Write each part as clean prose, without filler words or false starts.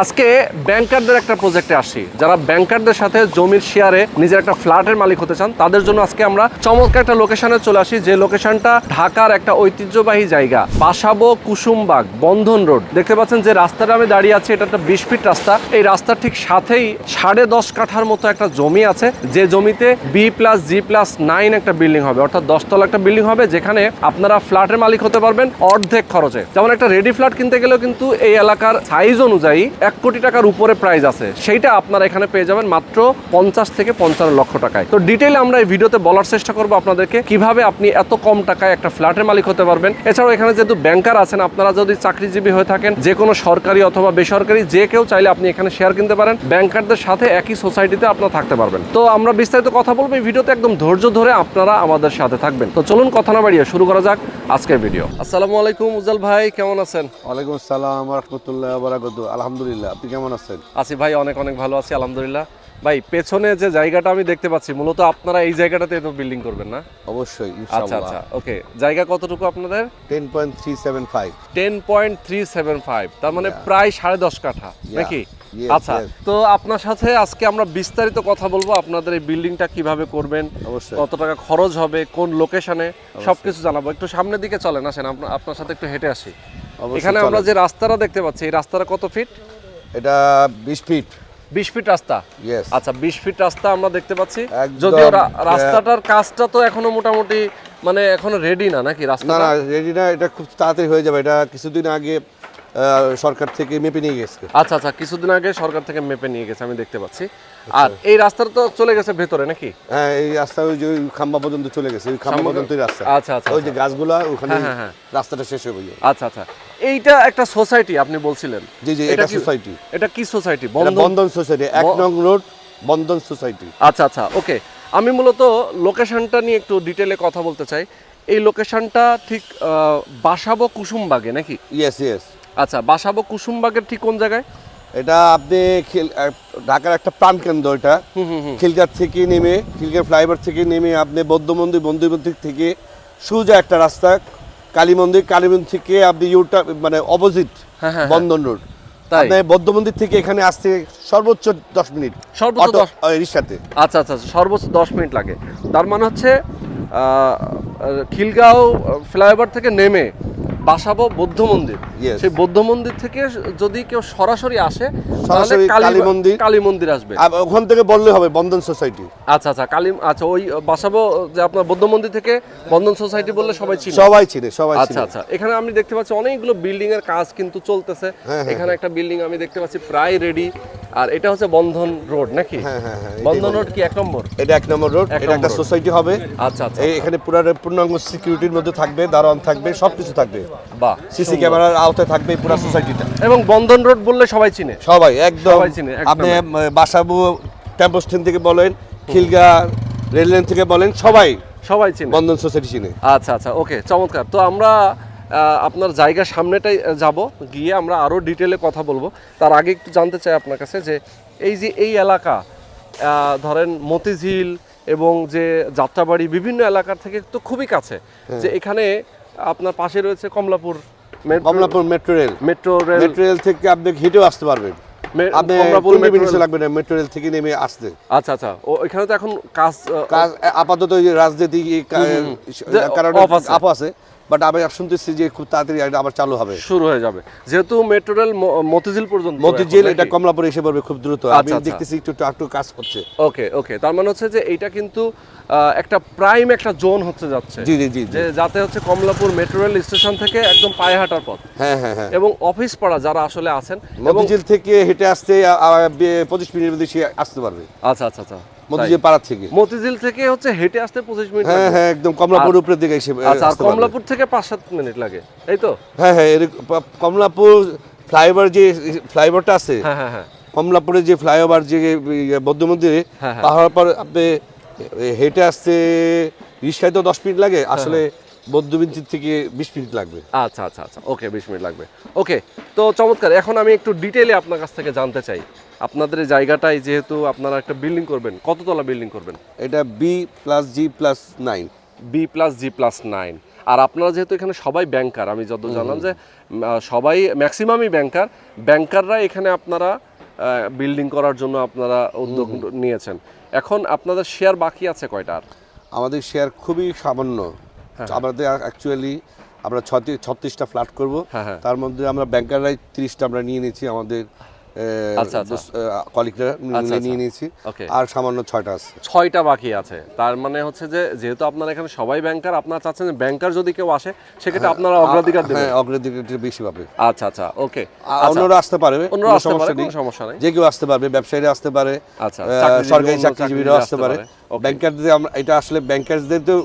আজকে ব্যাংকারদের একটা প্রজেক্টে আসি, যারা ব্যাংকারদের সাথে জমির শেয়ারে নিজের একটা ফ্ল্যাটের মালিক হতে চান, তাদের জন্য আজকে আমরা চমৎকার একটা লোকেশনে চলে আসি, যে লোকেশনটা ঢাকার একটা ঐতিহ্যবাহী জায়গা, বাসাবো কুসুমবাগ বন্ধন রোড। দেখতে পাচ্ছেন যে রাস্তাটা আমি দাঁড়িয়ে আছি, এটা একটা 20 ফিট রাস্তা। এই রাস্তার ঠিক সাথেই 10.5 কাঠার মতো একটা জমি আছে, যে জমিতে B+G+9 একটা বিল্ডিং হবে, অর্থাৎ 10 তলা একটা বিল্ডিং হবে, যেখানে আপনারা ফ্ল্যাটের মালিক হতে পারবেন অর্ধেক খরচে। যেমন একটা রেডি ফ্ল্যাট কিনতে গেলেও কিন্তু এই এলাকার সাইজ অনুযায়ী 1 কোটি টাকার উপরে প্রাইস আছে, সেইটা আপনারা এখানে পেয়ে যাবেন মাত্র 50 থেকে 55 লক্ষ টাকায়। তো ডিটেইলে আমরা এই ভিডিওতে বলার চেষ্টা করবো আপনাদেরকে কিভাবে আপনি এত কম টাকায় একটা ফ্ল্যাটের মালিক হতে পারবেন। এছাড়াও এখানে যেহেতু ব্যাংকার আছেন, আপনারা যদি চাকরিজীবী হয়ে থাকেন, যে কোনো সরকারি অথবা বেসরকারি যে কেউ চাইলে আপনি এখানে শেয়ার কিনতে পারেন, ব্যাংকারদের সাথে একই সোসাইটিতে আপনারা থাকতে পারবেন। তো আমরা বিস্তারিত কথা বলবো এই ভিডিওতে, একদম ধৈর্য ধরে আপনারা আমাদের সাথে থাকবেন। তো চলুন কথা না বাড়িয়ে শুরু করা যাক আজকের ভিডিও। আসসালামু আলাইকুম উজ্জ্বল ভাই, কেমন আছেন? ওয়ালাইকুম আসসালাম ওয়া রাহমাতুল্লাহি ওয়া বারাকাতুহু। আলহামদুলিল্লাহ, আপনি কেমন আছেন? আছি ভাই, অনেক অনেক ভালো আছি আলহামদুলিল্লাহ। ভাই, পেছনে যে জায়গাটা আমি দেখতে পাচ্ছি, মূলত আপনারা এই জায়গাটাতে তো বিল্ডিং করবেন না? অবশ্যই, আচ্ছা ইনশাআল্লাহ। আচ্ছা, ওকে। জায়গা কতটুকু আপনাদের? 10.375। 10.375, তার মানে প্রায় 10.5 কাঠা নাকি? আচ্ছা, তো আপনার সাথে আজকে আমরা বিস্তারিত কথা বলবো, আপনাদের এই বিল্ডিংটা কিভাবে করবেন, কত টাকা খরচ হবে, কোন লোকেশনে, সবকিছু জানাবো। একটু সামনের দিকে চলেন, আসেন আপনার সাথে একটু হেঁটে আসি। এখানে আমরা যে রাস্তাটা দেখতে পাচ্ছি, এই রাস্তাটা কত ফিট? এটা 20 ফিট। 20 ফিট রাস্তা। আচ্ছা, 20 ফিট রাস্তা আমরা দেখতে পাচ্ছি। একদম, যদিও রাস্তাটার কাজটা তো এখনো মোটামুটি মানে এখনো রেডি না নাকি রাস্তা? না, রেডি না, এটা খুব তাড়াতাড়ি হয়ে যাবে। এটা কিছুদিন আগে সরকার থেকে মেপে নিয়ে গেছে। আচ্ছা আচ্ছা, কিছুদিন আগে সরকার থেকে মেপে নিয়ে গেছে, আমি দেখতে পাচ্ছি। আর এই রাস্তাটা তো চলে গেছে ভেতরে নাকি? হ্যাঁ, এই রাস্তা ওই যে খাম্বা পর্যন্ত চলে গেছে, ওই খাম্বা পর্যন্তই রাস্তা। আচ্ছা আচ্ছা, ওই যে গাছগুলা ওখানে হ্যাঁ, রাস্তাটা শেষ হয়ে গেল। আচ্ছা আচ্ছা, এইটা একটা সোসাইটি আপনি বলছিলেন? জি জি, এটা সোসাইটি। এটা কি সোসাইটি? বন্ধন সোসাইটি, 1 নং রোড বন্ধন সোসাইটি। আচ্ছা আচ্ছা, ওকে। আমি মূলত লোকেশনটা নিয়ে একটু ডিটেলে কথা বলতে চাই। এই লোকেশনটা ঠিক বাসাবো কুসুমবাগে নাকি? Yes yes. আচ্ছা, বাসাবো কুসুমবাগের ঠিক কোন জায়গায়? এটা আপনি ঢাকার একটা প্রাণকেন্দ্র। এটা খিলগাঁও থেকে নেমে, খিলগাঁও ফ্লাইওভার থেকে নেমে আপনি বৌদ্ধ মন্দির থেকে সোজা একটা রাস্তা, কালী মন্দির থেকে আপনি মানে অপোজিট বন্ধন রোড। আপনি বৌদ্ধ মন্দির থেকে এখানে আসতে সর্বোচ্চ 10 মিনিট, সর্বোচ্চ 10 রিক্সাতে। আচ্ছা আচ্ছা, সর্বোচ্চ 10 মিনিট লাগে। তার মানে হচ্ছে খিলগাঁও ফ্লাইওভার থেকে নেমে বাসাবো বৌদ্ধ মন্দির, সেই বৌদ্ধ মন্দির থেকে যদি কেউ সরাসরি আসে তাহলে কালী মন্দির আসবে, ওখান থেকে বললে হবে বন্ধন সোসাইটি। আচ্ছা আচ্ছা, আচ্ছা, ওই বাসাবো যে আপনার বৌদ্ধ মন্দির থেকে বন্ধন সোসাইটি বললে সবাই চিনে? সবাই। আচ্ছা আচ্ছা, এখানে আমি দেখতে পাচ্ছি অনেকগুলো বিল্ডিং এর কাজ কিন্তু চলতেছে। এখানে একটা বিল্ডিং আমি দেখতে পাচ্ছি প্রায় রেডি। আর এটা হচ্ছে বন্ধন রোড নাকি? বন্ধন রোড কি 1 নম্বর? এটা 1 নম্বর রোড। এটা একটা সোসাইটি হবে। আচ্ছা আচ্ছা, এখানে পূর্ণাঙ্গ সিকিউরিটির মধ্যে থাকবে, দারোয়ান থাকবে, সবকিছু থাকবে। বাহ, সিসি ক্যামেরার আওতায় থাকবে পুরো সোসাইটিটা। এবং বন্ধন রোড বললে সবাই চিনে? সবাই, একদম সবাই চিনে। আপনি বাসাবো টেম্পো স্ট্যান্ড থেকে বলেন, খিলগাঁও রেল লাইন থেকে বলেন, সবাই চিনে, বন্ধন সোসাইটি চিনে। আচ্ছা আচ্ছা, ওকে, চমৎকার। তো আমরা আপনার জায়গার সামনেটাই যাব, গিয়ে আমরা আরও ডিটেলে কথা বলবো। তার আগে একটু জানতে চাই আপনার কাছে যে এই এলাকা, ধরেন মতিঝিল এবং যে যাত্রাবাড়ি, বিভিন্ন এলাকার থেকে তো খুবই কাছে, যে এখানে আপনার পাশে রয়েছে কমলাপুর মেট্রো রেল থেকে আপনি হেঁটেও আসতে পারবেন। আপনি লাগবে না মেট্রো রেল থেকে নেমে আসতে। আচ্ছা আচ্ছা, এখানে তো এখন কাজ আপাতত রাজনীতি কারণে আপ আছে, বাট আমি শুনতেছি যে খুব তাড়াতাড়ি আবার চালু হবে, শুরু হয়ে যাবে, যেহেতু মেট্রো রেল মতিঝিল পর্যন্ত। এটা কমলাপুর এসে পড়বে খুব দ্রুত। আমি দেখতেছি একটু কাজ হচ্ছে। ওকে ওকে, তার মানে হচ্ছে যে এইটা কিন্তু একটা প্রাইম একটা জোন হচ্ছে যাচ্ছে। জি জি জি, যে যাতে হচ্ছে কমলাপুর মেট্রো রেল স্টেশন থেকে একদম পায়ে হাঁটার পথ। হ্যাঁ, এবং অফিস পাড়া যারা আসলে আছেন, মতিঝিল থেকে হেঁটে আসতে 25 মিনিটের মধ্যে আসতে পারবে। আচ্ছা আচ্ছা আচ্ছা, মতিঝিল থেকে হচ্ছে হেঁটে আসতে 25 মিনিট। হ্যাঁ, একদম কমলাপুর উপরের দিকে এসে। আচ্ছা, আর কমলাপুর থেকে 5-7 মিনিট লাগে, এই তো? হ্যাঁ, কমলাপুর ফ্লাইওভারটা আছে। হ্যাঁ, কমলাপুরে যে ফ্লাইওভার, যে বৌদ্ধ মন্দিরে পাহাড় পর আপনি হেঁটে আসতে রিক্সায় তো 10 মিনিট লাগে, আসলে বৌদ্ধ মন্দির থেকে 20 মিনিট লাগবে। আচ্ছা আচ্ছা আচ্ছা, ওকে, 20 মিনিট লাগবে। ওকে, তো চমৎকার। এখন আমি একটু ডিটেইলে আপনার কাছ থেকে জানতে চাই, আপনাদের এই জায়গাটায় যেহেতু আপনারা একটা বিল্ডিং করবেন, কততলা বিল্ডিং করবেন? এটা B+G+9। B+G+9। আর আপনারা যেহেতু এখানে সবাই ব্যাংকার, আমি যত জানলাম যে সবাই ম্যাক্সিমামই ব্যাংকাররা এখানে আপনারা বিল্ডিং করার জন্য আপনারা উদ্যোগ নিয়েছেন। এখন আপনাদের শেয়ার বাকি আছে কয়টা? আর আমাদের শেয়ার খুবই সামান্য। আমাদের অ্যাকচুয়ালি আমরা 36টা ফ্ল্যাট করব, তার মধ্যে আমরা ব্যাংকাররাই 30টা আমরা নিয়ে নিয়েছি, আমাদের কলিগরা নিয়ে নিয়েছি, আর সামান্য 6টা আছে, 6টা বাকি আছে। তার মানে হচ্ছে যে যেহেতু আপনারা এখানে সবাই ব্যাংকার, আপনারা চাচ্ছেন যে ব্যাংকার যদি কেউ আসে সেক্ষেত্রে আপনারা অগ্রাধিকার দেবেন। হ্যাঁ, অগ্রাধিকার বেশি পাবে। আচ্ছা আচ্ছা, ওকে। অন্যরা আসতে পারবে, কোনো সমস্যা নেই, যে কেউ আসতে পারবে, ব্যবসায়ীরা আসতে পারে, আচ্ছা, সরকারি চাকরিজীবীরা আসতে পারে। ব্যাংকারদের আমরা এটা আসলে ব্যাংকারদের তো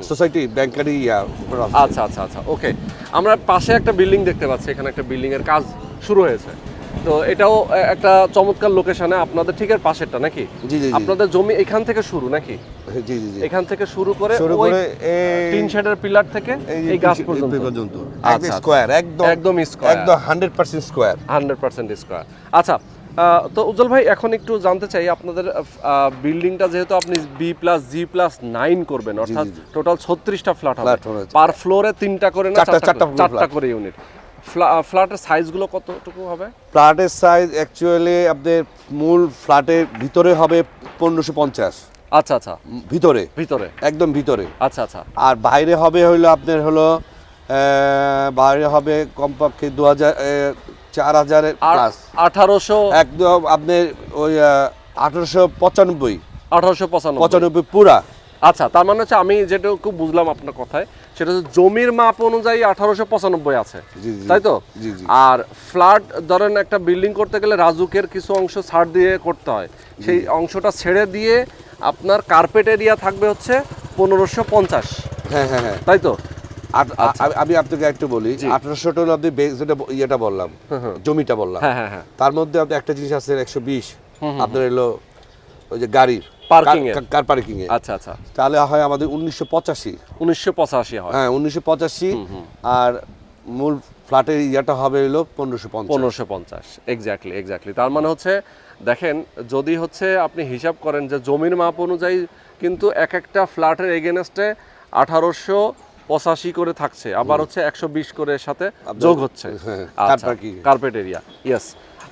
সোসাইটি ব্যাংকারই আচ্ছা আচ্ছা আচ্ছা, ওকে। আমরা পাশে একটা বিল্ডিং দেখতে পাচ্ছি, এখানে একটা বিল্ডিং এর কাজ শুরু হয়েছে, তো এটাও একটা চমৎকার লোকেশনে, আপনাদের ঠিক এর পাশেরটা নাকি? জি জি, আপনাদের জমি এখান থেকে শুরু নাকি? জি জি জি, এখান থেকে শুরু করে টিন শেডের পিলার থেকে এই গাছ পর্যন্ত একদম স্কয়ার, একদম স্কয়ার, একদম 100% স্কয়ার, 100% স্কয়ার। আচ্ছা, তো উজ্জ্বল ভাই, এখন একটু জানতে চাই আপনাদের বিল্ডিংটা যেহেতু আপনি B+G+9 করবেন, অর্থাৎ টোটাল 36টা ফ্ল্যাট হবে, পার ফ্লোরে 3টা করে না 4টা করে ইউনিট। ফ্ল্যাটের সাইজগুলো কতটুকু হবে? ফ্ল্যাটের সাইজ অ্যাকচুয়ালি আপনাদের মূল ফ্ল্যাটের ভিতরে হবে 1550। আচ্ছা আচ্ছা, ভিতরে একদম ভিতরে। আচ্ছা আচ্ছা, আর বাইরে হবে হলো আপনার হলো বাইরে হবে কমপক্ষে 4000 প্লাস 1800, একদম আপনার ওই 1895 পুরা। আচ্ছা, তার মানে হচ্ছে আমি যেটুকু বুঝলাম আপনার কথায়, সেটা হচ্ছে জমির মাপ অনুযায়ী 1895 আছে, তাই তো? আর ফ্ল্যাট ধরেন একটা বিল্ডিং করতে গেলে রাজুকের কিছু অংশ ছাড় দিয়ে করতে হয়, সেই অংশটা ছেড়ে দিয়ে আপনার কার্পেট এরিয়া থাকবে হচ্ছে 1550। হ্যাঁ হ্যাঁ হ্যাঁ, তাই তো? আমি আপনাকে একটু বলি, 1800টা হলো আপনি যেটা ইয়েটা বললাম, জমিটা বললাম, তার মধ্যে আপনি একটা জিনিস আছে 120 আপনার হলো ওই যে গাড়ির কার পার্কিং এ। আচ্ছা আচ্ছা, তাহলে হয় আমাদের 1985 হয়। হ্যাঁ, 1985। আর মূল ফ্ল্যাটের ইয়াটা হবে হলো 1550। এক্স্যাক্টলি। তার মানে হচ্ছে দেখেন, যদি হচ্ছে আপনি হিসাব করেন যে জমির মাপ অনুযায়ী কিন্তু এক একটা ফ্ল্যাটের এগেনস্টে 1885 করে থাকছে, আবার হচ্ছে 120 করে সাথে যোগ হচ্ছে কার্পেট এরিয়া। ইয়েস।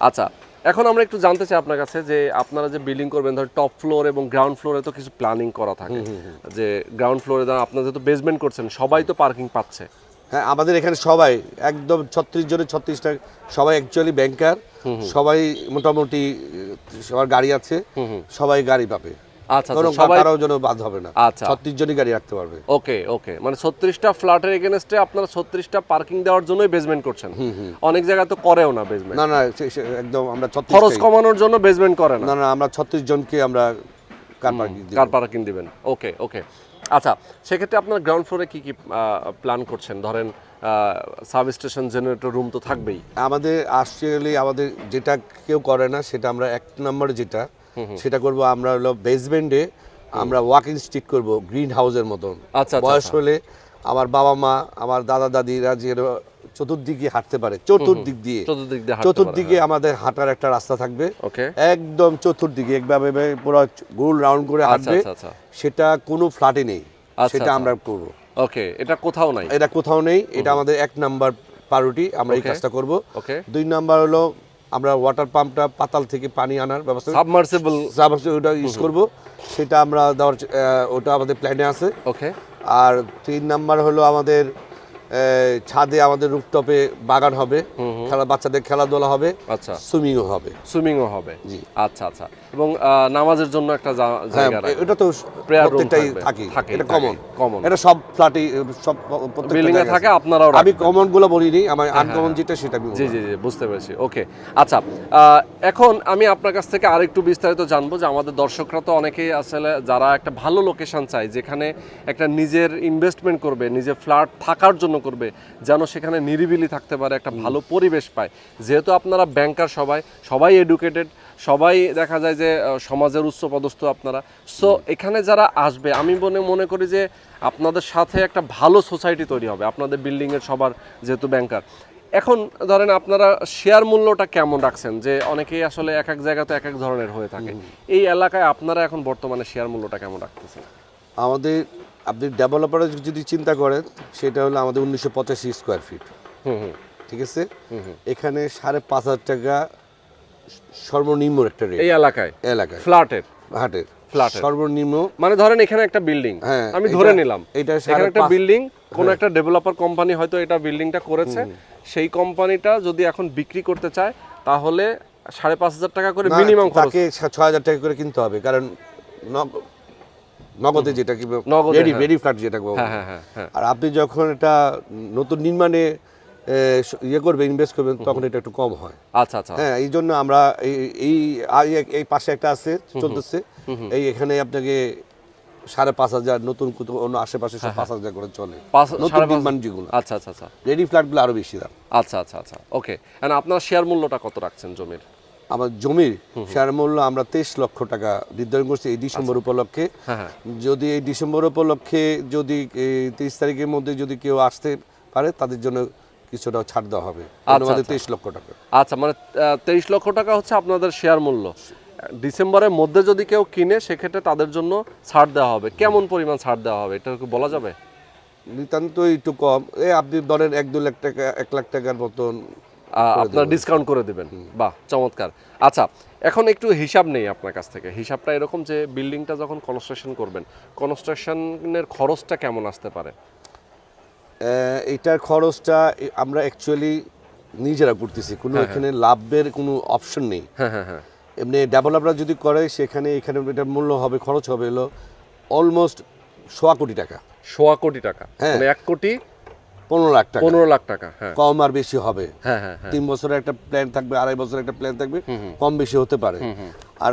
আচ্ছা, এখন আমরা একটু জানতে চাই আপনার কাছে যে আপনারা যে বিল্ডিং করবেন, ধর টপ ফ্লোর এবং গ্রাউন্ড ফ্লোরে তো কিছু প্ল্যানিং করা থাকে, যে গ্রাউন্ড ফ্লোরে আপনারা যেহেতু বেসমেন্ট করছেন, সবাই তো পার্কিং পাচ্ছে। হ্যাঁ, আমাদের এখানে সবাই একদম 36 জনের 36টা সবাই অ্যাকচুয়ালি ব্যাংকার, সবাই মোটামুটি সবার গাড়ি আছে, সবাই গাড়ি পাবে। আচ্ছা, কারোর জন্য বাদ হবে না। 36 জনই গাড়ি রাখতে পারবে। ওকে, মানে 36টা ফ্ল্যাটের এগেনস্টে আপনারা 36টা পার্কিং দেওয়ার জন্যই বেসমেন্ট করছেন। অনেক জায়গায় তো করেও না বেসমেন্ট। না একদম আমরা খরচ কমানোর জন্য বেসমেন্ট করে না। না, আমরা 36 জনকে আমরা কার পার্কিং দিবেন। ওকে। আচ্ছা, সেক্ষেত্রে আপনার গ্রাউন্ড ফ্লোরে কি প্ল্যান করছেন? ধরেন সাবস্টেশন, জেনারেটর রুম তো থাকবেই। আমাদের যেটা কেউ করে না, সেটা আমরা এক নম্বরে সেটা করব। আমরা হলো বেসমেন্টে আমরা ওয়াকিং স্ট্রিট করব, গ্রিন হাউসের মতন। আচ্ছা, বয়স হলে আমার বাবা মা, আমার দাদা দাদিরা যে চতুর্দিকে হাঁটতে পারে, চতুর্দিকে আমাদের হাঁটার একটা রাস্তা থাকবে, একদম চতুর্দিকে একভাবে পুরো গোল রাউন্ড করে হাঁটবে। সেটা কোনো ফ্ল্যাটে নেই, সেটা আমরা করব। ওকে, এটা কোথাও নেই। এটা আমাদের এক নাম্বার প্রায়োরিটি, আমরা এই কাজটা করব। 2 নাম্বার হলো আমরা ওয়াটার পাম্পটা পাতাল থেকে পানি আনার ব্যবস্থা, সাবমার্সিবল ওটা ইউজ করব, সেটা আমরা ওটা আমাদের প্ল্যানে আছে। আর 3 নাম্বার হলো আমাদের ছাদে আমাদের রুফটপে বাগান হবে, বাচ্চাদের খেলাধুলা হবে, সুইমিংও হবে। জি, আচ্ছা। এবং নামাজের জন্য একটা জায়গা, এটা তো প্রত্যেকটাই থাকে, এটা কমন, এটা সব ফ্ল্যাটে সব বিল্ডিং এ থাকে। আপনারাও, আমি কমন গুলো বলিনি, আমার আনকমন যেটা সেটা জি বুঝতে পেরেছি। ওকে, আচ্ছা, এখন আমি আপনার কাছ থেকে আরেকটু বিস্তারিত জানবো যে আমাদের দর্শকরা তো অনেকেই আসলে যারা একটা ভালো লোকেশন চায়, যেখানে একটা নিজের ইনভেস্টমেন্ট করবে, নিজের ফ্ল্যাট থাকার জন্য করবে, যেন সেখানে নিরিবিলি থাকতে পারে, একটা ভালো পরিবেশ পায়। যেহেতু আপনারা ব্যাংকার, সবাই এডুকেটেড, সবাই দেখা যায় যে সমাজের উচ্চপদস্থ আপনারা, সো এখানে যারা আসবে, আমি মনে করি যে আপনাদের সাথে একটা ভালো সোসাইটি তৈরি হবে আপনাদের বিল্ডিংয়ের সবার, যেহেতু ব্যাংকার। এখন ধরেন আপনারা শেয়ার মূল্যটা কেমন রাখছেন? যে অনেকেই আসলে এক এক জায়গাতে এক এক ধরনের হয়ে থাকে, এই এলাকায় আপনারা এখন বর্তমানে শেয়ার মূল্যটা কেমন রাখতেছেন? আপনি ডেভেলপারের যদি চিন্তা করেন সেটা হলো আমাদের 1985 স্কোয়ার ফিট, ঠিক আছে। এখানে 5,500 টাকা সর্বনিম্ন একটা রেট এই এলাকায় ফ্ল্যাটের ফ্ল্যাটের সর্বনিম্ন। মানে ধরেন এখানে একটা বিল্ডিং, হ্যাঁ, আমি ধরে নিলাম এটা এখানে একটা বিল্ডিং, কোন একটা ডেভেলপার কোম্পানি হয়তো এটা বিল্ডিংটা করেছে, সেই কোম্পানিটা যদি এখন বিক্রি করতে চায় তাহলে 5,500 টাকা করে মিনিমাম খরচ, তাকে 6,000 টাকা করে কিনতে হবে, কারণ নগদে যেটা কি রেডি ফ্ল্যাট যেটা বলবো। আর আপনি যখন এটা নতুন নির্মাণে ইয়ে করবে, ইনভেস্ট করবেন, তখন এটা একটু কম হয়। আচ্ছা আচ্ছা, হ্যাঁ, এই জন্য আমরা এই পাশে একটা আছে চলতেছে, এখানে আপনাকে 5,500, নতুন অন্য আশেপাশে 5,000 করে চলে নতুন নির্মাণ যেগুলো। আচ্ছা আচ্ছা আচ্ছা, রেডি ফ্ল্যাটগুলো আরো বেশি দাম। আচ্ছা আচ্ছা আচ্ছা, ওকে। এন্ড আপনার শেয়ার মূল্যটা কত রাখছেন জমির? আমার জমির শেয়ার মূল্য আমরা 23 লক্ষ টাকা নির্ধারণ করছি এই ডিসেম্বর উপলক্ষে। যদি এই ডিসেম্বর উপলক্ষে যদি 30 তারিখের মধ্যে যদি কেউ আসতে পারে তাদের জন্য কিছুটা ছাড় দেওয়া হবে। আমাদের 23 লক্ষ টাকা। আচ্ছা, মানে 23 লক্ষ টাকা হচ্ছে আপনাদের শেয়ার মূল্য। ডিসেম্বরের মধ্যে যদি কেউ কিনে সেক্ষেত্রে তাদের জন্য ছাড় দেওয়া হবে। কেমন পরিমাণ ছাড় দেওয়া হবে এটা কি বলা যাবে? নিতান্ত একটু কম, আপনি ধরেন 1-2 লাখ টাকা, 1 লাখ টাকার মতন আপনারা ডিসকাউন্ট করে দিবেন। বাহ, চমৎকার। আচ্ছা, এখন একটু হিসাব নেই আপনার কাছ থেকে। হিসাবটা এরকম যে বিল্ডিংটা যখন কনস্ট্রাকশন করবেন, কনস্ট্রাকশনের খরচটা কেমন আসতে পারে? এইটার খরচটা আমরা অ্যাকচুয়ালি নিজেরা করতেছি, কোনো এখানে লাভের কোনো অপশন নেই। এমনি ডেভেলপাররা যদি করে এখানে এটার মূল্য হবে, খরচ হবে হলো অলমোস্ট 1.25 কোটি টাকা। 1.25 কোটি টাকা, মানে 1,15 লাখ টাকা। 15 লাখ টাকা, হ্যাঁ। কম আর বেশি হবে। 3 বছরের একটা প্ল্যান থাকবে, 2.5 বছরের একটা প্ল্যান থাকবে, কম বেশি হতে পারে। আর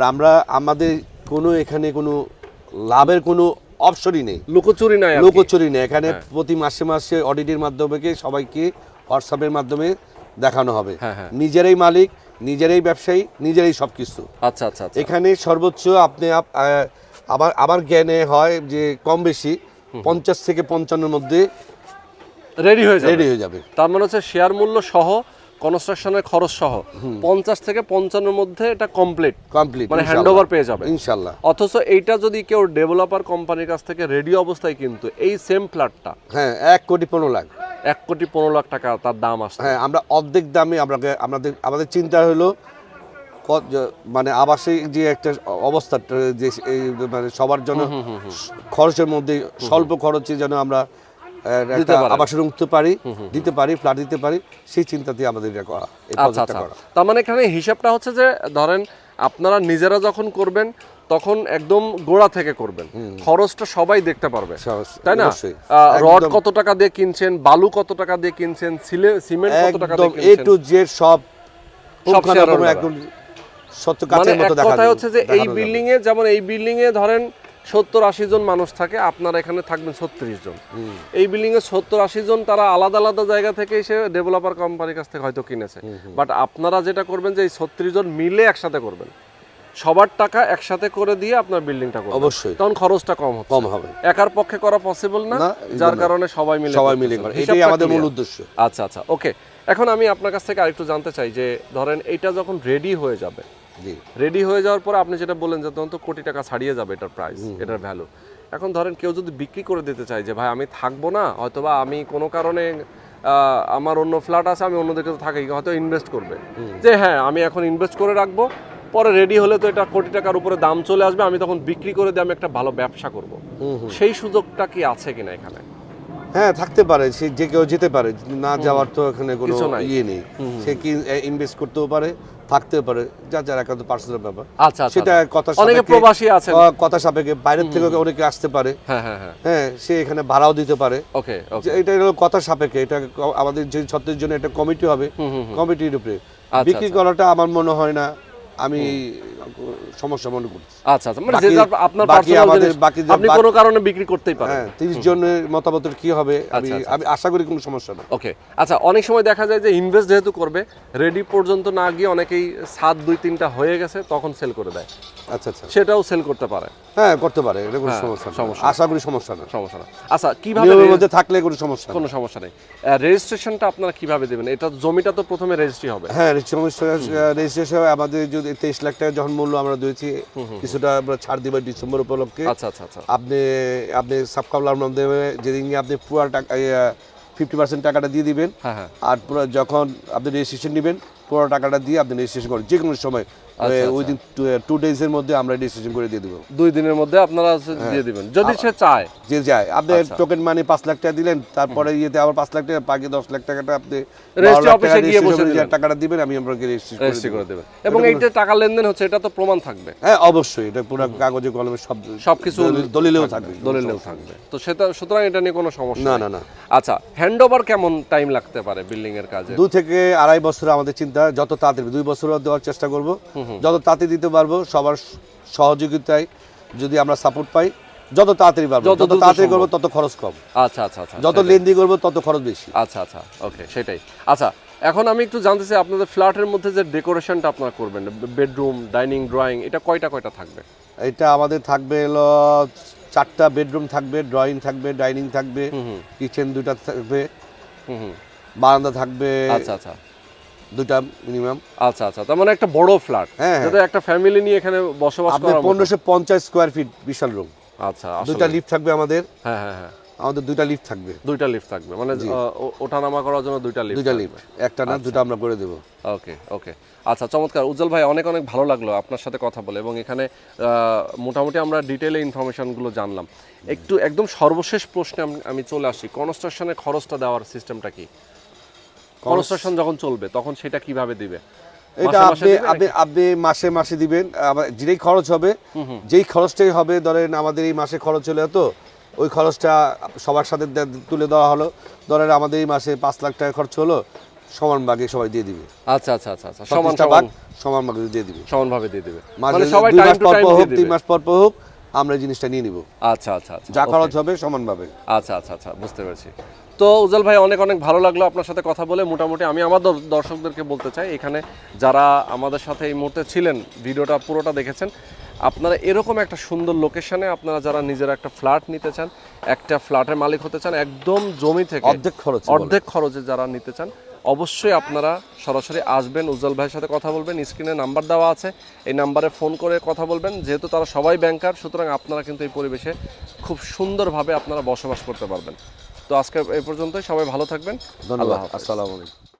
আমাদের কোনো এখানে কোনো লাভের কোনো অপশনই নেই, লুকোচুরি নাই। এখানে প্রতি মাসে মাসে অডিটের মাধ্যমে সবাইকে হোয়াটসঅ্যাপের মাধ্যমে দেখানো হবে। নিজেরাই মালিক, নিজেরাই ব্যবসায়ী, নিজেরাই সবকিছু। আচ্ছা আচ্ছা, এখানে সর্বোচ্চ আপনি আবার জ্ঞানে হয় যে কম বেশি 50 থেকে 55 মধ্যে রেডি হয়ে যাবে। তার মানে হচ্ছে শেয়ার মূল্য সহ কনস্ট্রাকশনের খরচ সহ 50 থেকে 55 এর মধ্যে এটা কমপ্লিট, মানে হ্যান্ডওভার পেয়ে যাবে ইনশাআল্লাহ। অথচ এইটা যদি কেউ ডেভেলপার কোম্পানির কাছ থেকে রেডি অবস্থায় কিন্তু এই সেম ফ্ল্যাটটা 1,15 লাখ, 1,15 লাখ টাকা তার দাম আসছে। হ্যাঁ, আমরা অর্ধেক দামে আমাদের চিন্তা হলো মানে আবাসিক যে একটা অবস্থা, যে মানে সবার জন্য খরচের মধ্যে স্বল্প খরচে যেন আমরা আবাস রুম দিতে পারি, ফ্ল্যাট দিতে পারি, সেই চিন্তাতে আমাদের এটা করা, এই প্রজেক্টটা করা। তার মানে এখানে হিসাবটা হচ্ছে যে ধরেন আপনারা নিজেরা যখন করবেন তখন একদম গোড়া থেকে করবেন, খরচটা সবাই দেখতে পারবে, তাই না? রড কত টাকা দিয়ে কিনছেন, বালু কত টাকা দিয়ে কিনছেন, সিমেন্ট কত টাকা দিয়ে কিনছেন, A to Z সব একদম সত্য কাছের মতো দেখা যায়। কথা হচ্ছে যে এই বিল্ডিং এ, যেমন এই বিল্ডিং এ ধরেন 70-80 জন মানুষ থাকে, আপনারা এখানে থাকবেন 36 জন। এই বিল্ডিং এ 70-80 জন তারা আলাদা আলাদা জায়গা থেকে এসে ডেভেলপার কোম্পানির কাছ থেকে হয়তো কিনেছে, বাট আপনারা যেটা করবেন যে এই 36 জন মিলে একসাথে করবেন, সবার টাকা একসাথে করে দিয়ে আপনার বিল্ডিংটা করবেন, অবশ্যই তখন খরচটা কম হবে। একার পক্ষে করা পসিবল না, যার কারণে সবাই মিলে করে, এটাই আমাদের মূল উদ্দেশ্য। আচ্ছা আচ্ছা, ওকে। এখন আমি আপনার কাছ থেকে আরেকটু জানতে চাই যে ধরেন এইটা যখন রেডি হয়ে যাবে, রেডি হয়ে যাওয়ার পরে আপনি যেটা বললেন যে তখন তো কোটি টাকা ছাড়িয়ে যাবে এটার প্রাইস, এটার ভ্যালু। এখন ধরেন কেউ যদি বিক্রি করে দিতে চায় যে ভাই আমি থাকবো না, হয়তোবা আমি কোনো কারণে আমার অন্য ফ্ল্যাট আছে, আমি অন্যদিকে তো থাকি, হয়তো ইনভেস্ট করবে যে হ্যাঁ আমি এখন ইনভেস্ট করে রাখবো, পরে রেডি হলে তো এটা কোটি টাকার উপরে দাম চলে আসবে, আমি তখন বিক্রি করে দিয়ে আমি একটা ভালো ব্যবসা করব, সেই সুযোগটা কি আছে কিনা এখানে? হ্যাঁ, থাকতে পারে, সে যে কেউ যেতে পারে, না যাওয়ার তো এখানে কোনো ইয়ে নেই। সে কি ইনভেস্ট করতেও পারে, থাকতেও পারে, যার একান্ত পার্সোনাল ব্যাপার। আচ্ছা, সেটা কথা অনেকে প্রবাসী আছে, কথা সাপেক্ষে বাইরের থেকে অনেকে আসতে পারে। হ্যাঁ, সে এখানে ভাড়াও দিতে পারে। ওকে, এটা হলো কথা সাপেক্ষে। এটা আমাদের যে 36 জনের একটা কমিটি হবে, কমিটির উপরে বিক্রি করাটা আমার মনে হয় না আমি সমস্যা মনে করছি। আচ্ছা আচ্ছা, মানে যে আপনার পার্সোনাল জিনিস আপনি কোনো কারণে বিক্রি করতেই পারেন। হ্যাঁ, 30 জনের মতামত কি হবে আমি আশা করি কোনো সমস্যা না। ওকে, আচ্ছা, অনেক সময় দেখা যায় যে ইনভেস্ট যেহেতু করবে, রেডি পর্যন্ত না গিয়ে অনেকেই 2-3টা হয়ে গেছে তখন সেল করে দেয়। আচ্ছা আচ্ছা, সেটাও সেল করতে পারে। হ্যাঁ, করতে পারে, এটা কোনো সমস্যা না, আশা করি সমস্যা না। আচ্ছা, কিভাবে এর মধ্যে থাকলে কোনো সমস্যা নেই। রেজিস্ট্রেশনটা আপনারা কিভাবে দিবেন? এটা জমিটা তো প্রথমে রেজিস্ট্রি হবে। হ্যাঁ, রেজিস্ট্রেশন আমাদের যদি 23 লাখ টাকা যখন মূল্য আমরা দিয়েছি, কিছুটা আমরা ছাড় দিব ডিসেম্বর উপলক্ষে। আচ্ছা আচ্ছা আচ্ছা। আপনি সাবকাবলার মাধ্যমে যেদিন আপনি পুরো টাকা 50% টাকাটা দিয়ে দিবেন, হ্যাঁ হ্যাঁ। আর পুরো যখন আপনি রেজিস্ট্রেশন নেবেন পুরো টাকাটা দিয়ে আপনি রেজিস্ট্রেশন করেন যে কোনো সময়, উইদিন 2 ডেজের মধ্যে আমরা রেজিস্ট্রেশন করে দিয়ে দেবো। 2 দিনের মধ্যে আপনারা দিয়ে দিবেন যদি সে চায়। যে যায় আপনি টোকেন মানি 5 লাখ টাকা দিলেন, তারপরে ইয়েতে আবার 5 লাখ টাকা, বাকি 10 লাখ টাকাটা আপনি রেজিস্ট্রি অফিসে গিয়ে বসে দিবেন, টাকাটা দিবেন, আমি আপনাকে রেজিস্ট্রি করে দেবেন। এবং এইটা টাকা লেনদেন হচ্ছে এটা তো প্রমাণ থাকবে। হ্যাঁ অবশ্যই, এটা পুরো কাগজে কলমে সবকিছু দলিলেও থাকবে, দলিলেও থাকবে। তো সেটা সুতরাং এটা নিয়ে কোনো সমস্যা না নেই। না না। আচ্ছা, হ্যান্ডওভার কেমন টাইম লাগতে পারে বিল্ডিং এর কাজে? 2 থেকে 2.5 বছর আমাদের চিন্তা, যত তাড়াতাড়ি 2 বছরও দেওয়ার চেষ্টা করব, যত তাড়াতাড়ি দিতে পারবো। সবার সহযোগিতায় যদি আমরা সাপোর্ট পাই, যত তাড়াতাড়ি পারবো, যত তাড়াতাড়ি করবো তত খরচ কম। আচ্ছা আচ্ছা আচ্ছা। যত লেনদি করবো তত খরচ বেশি। আচ্ছা আচ্ছা, ওকে, সেটাই। আচ্ছা, এখন আমি একটু জানতে চাই আপনাদের ফ্ল্যাটের মধ্যে যে ডেকোরেশনটা আপনারা করবেন, বেডরুম, ডাইনিং, ড্রয়িং, এটা কয়টা থাকবে? এটা আমাদের থাকবে হলো 4টা বেডরুম থাকবে, ড্রয়িং থাকবে, ডাইনিং থাকবে, কিচেন 2টা থাকবে, বারান্দা থাকবে আচ্ছা আচ্ছা 2টা মিনিমাম। আচ্ছা আচ্ছা, তার মানে একটা বড় ফ্ল্যাট, হ্যাঁ, যাতে একটা ফ্যামিলি নিয়ে এখানে বসবাস আপনি করার মতো। 1550 স্কয়ার ফিট বিশাল রুম। আচ্ছা, 2টা লিফট থাকবে আমাদের। হ্যাঁ হ্যাঁ হ্যাঁ, আমাদের 2টা লিফট থাকবে। 2টা লিফট থাকবে, মানে ওঠানামা করার জন্য 2টা লিফট। 2টা লিফট, একটা না 2টা আমরা করে দেব। ওকে ওকে, আচ্ছা, চমৎকার। উজ্জ্বল ভাই, অনেক অনেক ভালো লাগলো আপনার সাথে কথা বলে, এবং এখানে মোটামুটি আমরা ডিটেইলে ইনফরমেশনগুলো জানলাম। একটু একদম সর্বশেষ প্রশ্নে আমি চলে আসি, কনস্ট্রাকশনের খরচটা দেওয়ার সিস্টেমটা কি? কনস্ট্রাকশন যখন চলবে তখন সেটা কিভাবে দিবে? এটা আপনি মাসে মাসে দিবেন, যেই খরচ হবে, যেই খরচটাই হবে, ধরেন আমাদের এই মাসে খরচ হলে তো ওই খরচটা সবার সাথে তুলে দেওয়া হলো। ধরেন আমাদের এই মাসে 5 লাখ টাকা খরচ হলো, সমান ভাগে সবাই দিয়ে দিবে। আচ্ছা আচ্ছা আচ্ছা আচ্ছা, সমান ভাগে দিয়ে দিবে, সমানভাবে দিয়ে দিবে, মানে সবাই 2 মাস পর হোক 3 মাস পর হোক আমরা এই জিনিসটা নিয়ে নিব। আচ্ছা আচ্ছা আচ্ছা, যা খরচ হবে সমানভাবে। আচ্ছা আচ্ছা আচ্ছা, বুঝতে পেরেছি। তো উজ্জ্বল ভাই, অনেক অনেক ভালো লাগলো আপনার সাথে কথা বলে। মোটামুটি আমি আমার দর্শকদেরকে বলতে চাই, এখানে যারা আমাদের সাথে এই মুহূর্তে ছিলেন, ভিডিওটা পুরোটা দেখেছেন, আপনারা এরকম একটা সুন্দর লোকেশনে আপনারা যারা নিজেরা একটা ফ্ল্যাট নিতে চান, একটা ফ্ল্যাটের মালিক হতে চান, একদম জমি থেকে অর্ধেক খরচে যারা নিতে চান, অবশ্যই আপনারা সরাসরি আসবেন, উজ্জ্বল ভাইয়ের সাথে কথা বলবেন। স্ক্রিনে নাম্বার দেওয়া আছে, এই নাম্বারে ফোন করে কথা বলবেন। যেহেতু তারা সবাই ব্যাংকার, সুতরাং আপনারা কিন্তু এই পরিবেশে খুব সুন্দরভাবে আপনারা বসবাস করতে পারবেন। তো আজকে এই পর্যন্তই, সবাই ভালো থাকবেন, ধন্যবাদ, আসসালামু আলাইকুম।